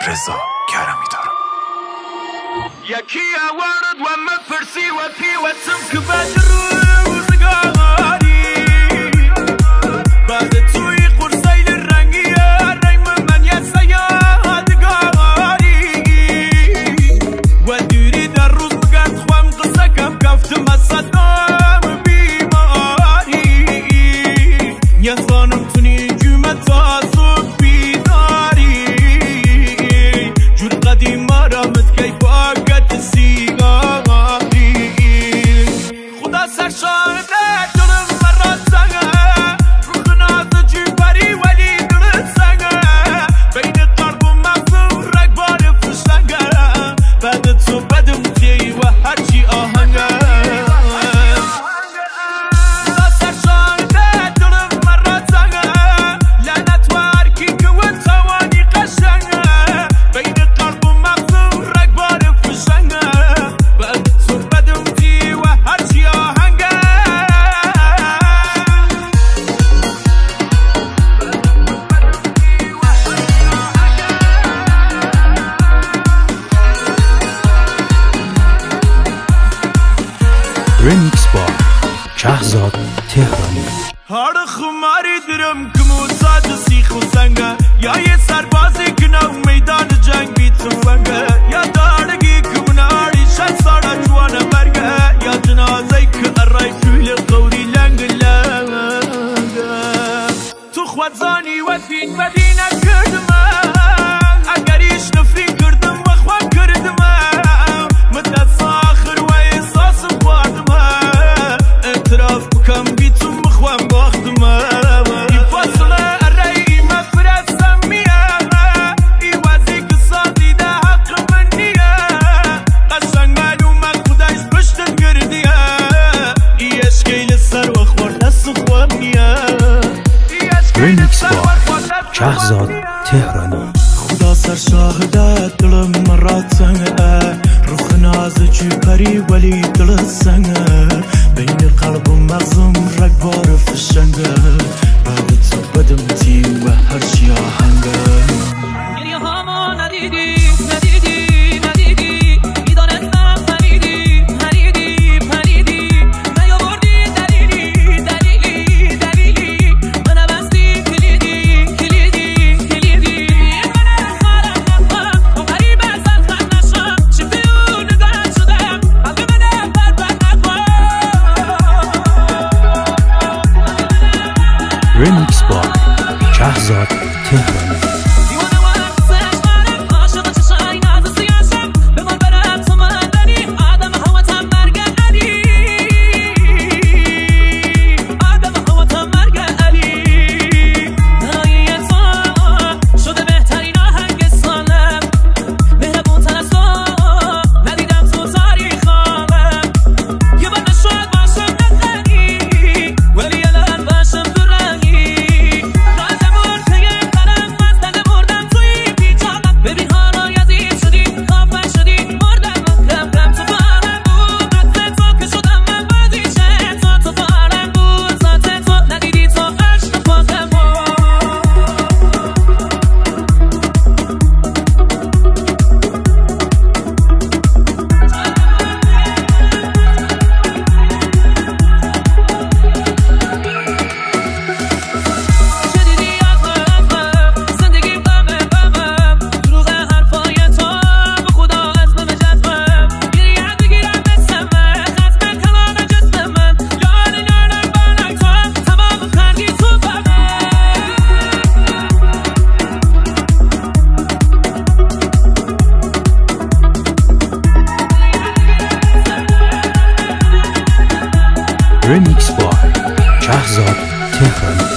رضا کرمی دارم. یکی آورد و مفرسی و پیوتم که بعد روزگاری بعد توی قرصیل رنگی ریم من یه سیادگاری و دوری در روز بگرد خوام قصه کم کفتم از صدام بیماری یه زانم تونی جمعه تا صبح بیداری جور قدیم آرامت کی باقت سیگاری خدا سر شاهده دلم مرا سنگه رو خنازه جی پری ولی دل سنگه بین قلب و مغزم رگبار فشنگه بعد تو بدم تی و هرچی آهنگه خدا سر شاهده دلم مرا سنگه لعنت و هرکی که و توانی قشنگه بین قلب و مغزم رگبار فشنگه بعد تو بدم تی و هرچی آهنگه رمیکس با شهرزاد تهرانی. هر خماری درم که موزاد سیخ و سنگه یا یه سربازی که نو میدان جنگ بی تفنگه یا دارگی که مناری شد سارا جوانه برگه یا جنازه که ارای فیل قوری لنگ لنگه تو خوادزانی و دین بدینه کردمه اگریش نفری کردم و خواه کردمه مدت ساخر و احساسم خواردمه اعتراف بکم بی تو مخوام باختمه این فاصله ارایی مفرستم میه ای وزی که سازیده حق من نیه قشنگ معلومه خودش پشتم گردیه ای اشکیل سر و خورد دست خوام نیه رمیکس با شهرزاد تهرانی. خدا سر شاهده دلم مرا تنگه روح نازه چی پری ولی دل سنگه بین قلب و مغزم رگبار فشنگه بعد تو بدم تی و هرچی آهنگه گریه هامو ندیدی ندیدی ندیدی میدانستم پریدی پریدی پریدی نیاوردی دلیلی دلیلی دلیلی من بستی کلیدی کلیدی کلیدی من خارم نخواه و غریب ازت خم نشم شفتی و نگاهت شدم قلب من بربند نخواه. رمیکس با شهرزاد تهرانی. رمیکس با شهرزاد تهرانی.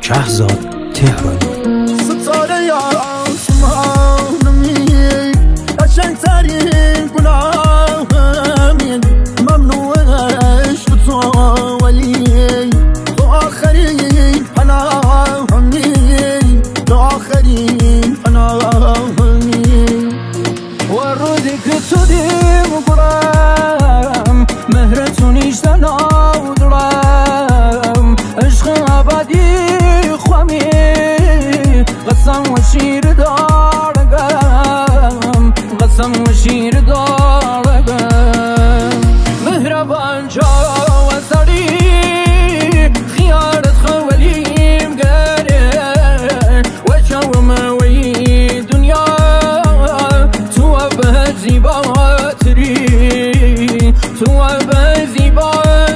شهرزاد تهرانی. ستاره یا آسمانمی قشنگ‌ترین گناهمی ممنوعش تو ولی تو آخرین پناهمی تو آخرین پناهمی و روزی که تو دیم گرم مهرتو نیشتن آدرم عشق آبادی خوامی قسم و شیر دارگم قسم و شیر دارگم مهربان جا و سری خیارت خولیم گره و شوم وی دنیا تو به زیباتری تو به زیباتری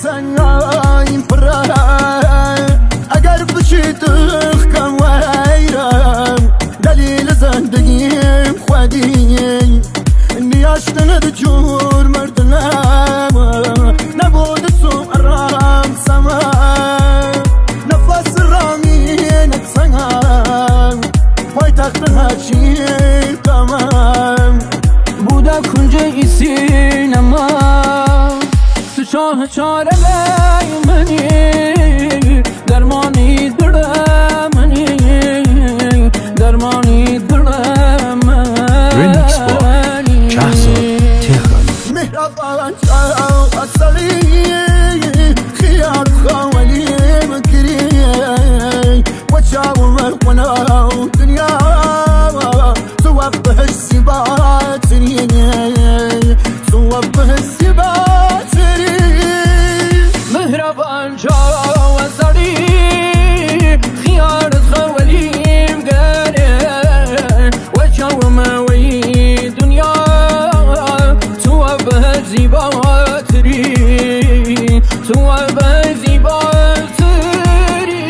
تنهاییم پرم اگر بشیدخ کم ویرم دلیل زندگیم خودیم نیاشتن جور مردنم نبود سو ارام سمم نفس رامی نتسنم پای تخت هرچی کمم بوده کنج ای سینما شاه چاره منی درمانی درمانی درمانی رمیکس با شهرزاد تهرانی. مهربان جا اصلی خیار خوالی مکری و چاو مرمونا دنیا تو بهش زیباتری تو بهش زیباتری مهربان جا و سری خیارت خولیم گره و چاوم وی دنیا تو به زیباتری تو به زیباتری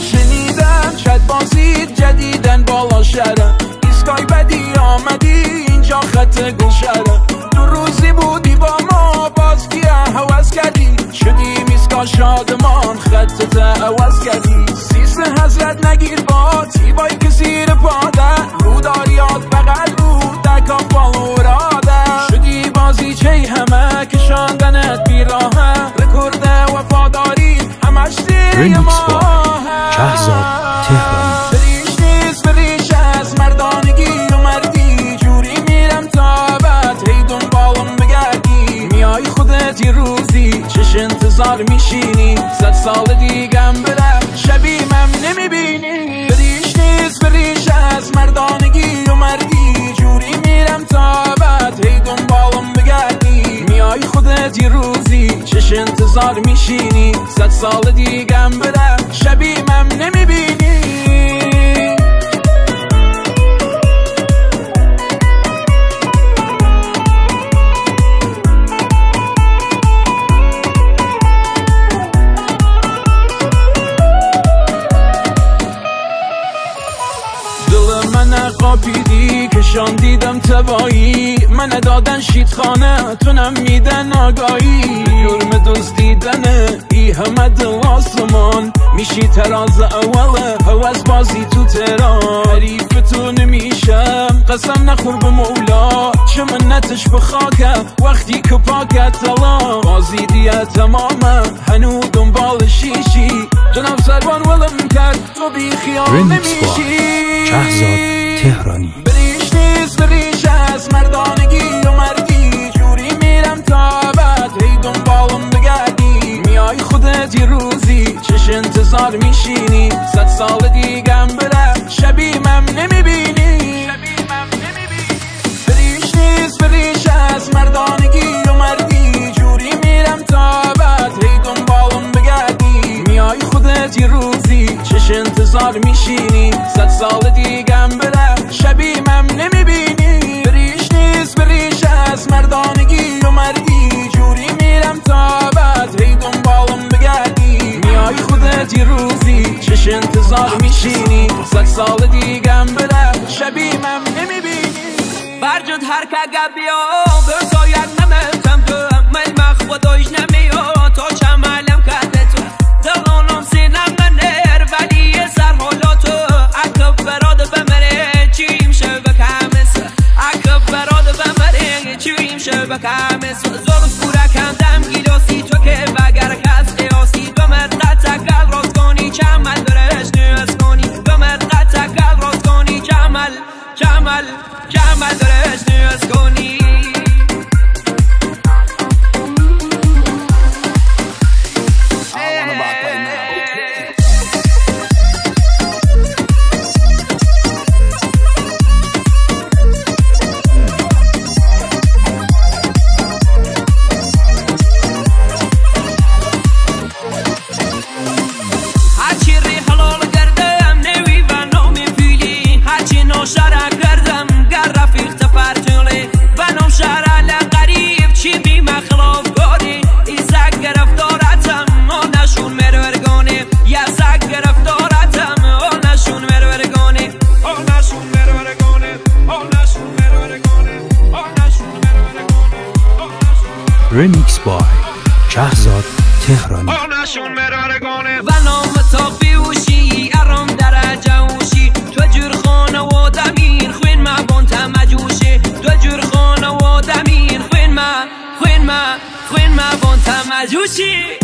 شنیدم شد بازید جدیدن بالا شده ایسکای بدی آمدی اینجا خط گلشده دو روزی بودی با ما باز کیه حوض کردی شدی میسکا شادمان خطت عوض کردی سیس حضرت نگیر با تیبایی که زیر پاده رو داریات بغل رو دکا بالوراده شدی بازی چه همه کشاندنت بیراهه رکورد وفاداری همش زیر رمیکس با ماه شهرزاد تهرانی. بریش نیست بریش از مردانگی و مردی جوری میرم تا بعد هی دنبالم بگردی میای خودت یه روزی چش انتظار میشینی 100 سال دیگم برم شبیمم نمیبینی بریش نیست بریش از مردانگی و مردی جوری میرم تا بعد هی دنبالم بگردی میای خودت یه روزی چش انتظار میشینی 100 سال دیگم برم شبیمم نمیبینی قاپیدی کشان دیدم تبایی من دادن شیدخانه تونم میدن آگاهی یورم دوست دیدنه ای همه دل آسمان میشی تراز اوله هوز بازی تو تهران حریف تو نمیشم قسم نخور به مولا چه منتش بخاکه وقتی که پاکت دلام بازی دیگه تمامه هنو دنبال شیشی جناب سربان ولم کرد تو بی خیال نمیشی شهرزاد تهرانی. بریش نیست بریش از مردانگی و مردی جوری میرم تا بعد هی دنبالم بگردی میای خودت یه روزی چش انتظار میشینی 100 سال دیگم برم شبیمم نمیبینی بریش نیست بریش از مردانگی و مردی جوری میرم تا بعد هی دنبالم بگردی میای خودت یه روزی چش انتظار میشینی 100 سال دیگم برم شبیمم نمیبینی بریش نیست بریش از مردانگی و مردی جوری میرم تا بعد هی دنبالم بگردی شد هر که گبیا بزاید نمتم تو من مخودایش نمیا تا چمالم کده تو دلانم سینم منر ولی سر حالاتو عکب براد بمره چیم شو بکمس عکب براد بمره چیم شو بکمس زلف پورا کندم گیلاسی تو که بگر کس قیاسی دومت قطع راست کنی چمل درش نیاز کنی دومت قطع راست کنی چمل درش نیاز کنی Remix by شهرزاد تهرانی و نام تا بیوشی ارام درجه وشی تو جور خانه و دمیر خوین ما بانت مجوشی تو جور خانه و دمیر خوین ما بانت مجوشی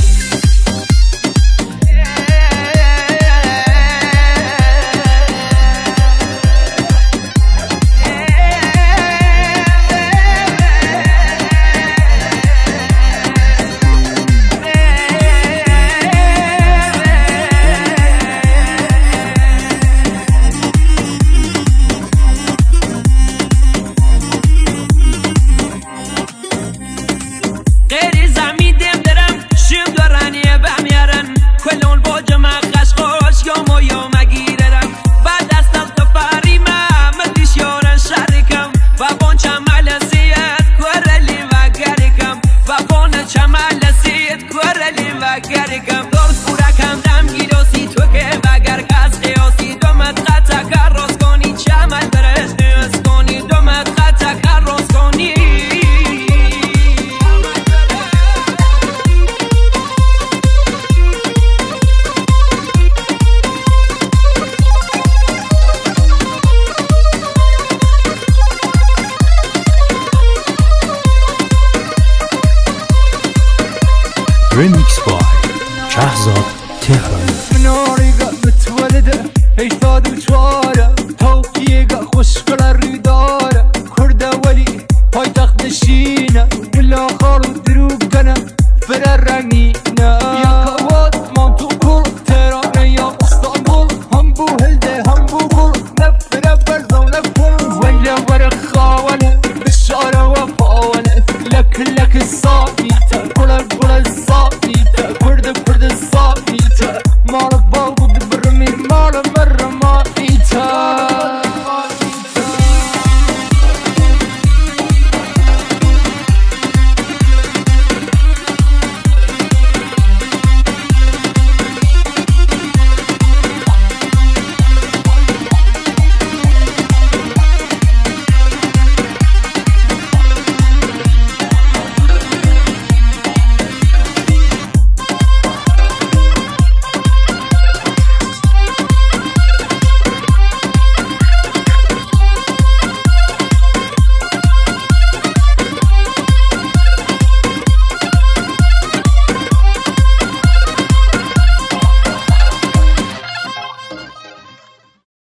Remix by شهرزاد تهرانی مناريقا متولدة هي صاد وشوارة توقيقا خوشقلا الردارة كردة ولي هاي تاخد الشينة والآخر دروب كنا فرر رنينا